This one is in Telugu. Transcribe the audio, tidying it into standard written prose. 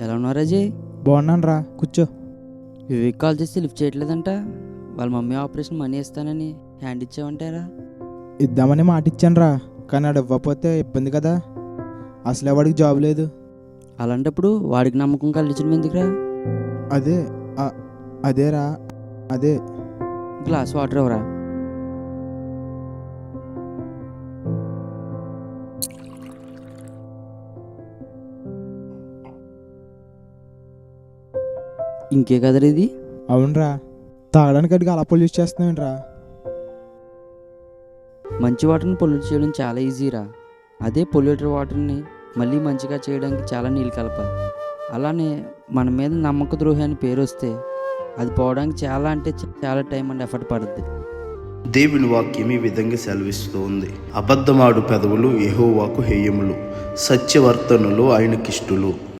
ఎలా ఉన్నారు అజయ్? బాగున్నాను రా, కూర్చో. వివేక్ కాల్ చేస్తే లిఫ్ట్ చేయట్లేదంట. వాళ్ళ మమ్మీ ఆపరేషన్ మనీ ఇస్తానని హ్యాండ్ ఇచ్చావంటారా? ఇద్దామని మాట ఇచ్చాను రా, కానీ ఆడు ఇవ్వకపోతే ఇబ్బంది కదా. అసలే వాడికి జాబ్ లేదు. అలాంటప్పుడు వాడికి నమ్మకం కలిగించడం ఎందుకురా? అదే అదేరా అదే. గ్లాస్ వాటర్ ఎవరా? ఇంకే కదరా ఇది? అవునరా, తాగడానికి అడిగి అలా పొల్యూట్ చేస్తున్నావేంట్రా? మంచి వాటర్ని పొల్యూట్ చేయడం చాలా ఈజీరా. అదే పొల్యూటెడ్ వాటర్ని మళ్ళీ మంచిగా చేయడానికి చాలా నీళ్ళు కలపాలి. అలానే మన మీద నమ్మక ద్రోహి అని పేరు వస్తే అది పోవడానికి చాలా అంటే చాలా టైం అండ్ ఎఫర్ట్ పడుద్ది. దేవుని వాక్యం ఈ విధంగా సెలవిస్తూ ఉంది. అబద్ధమాడు పెదవులు యెహోవాకు హేయములు, సత్యవర్తనులు ఆయనకిష్టులు.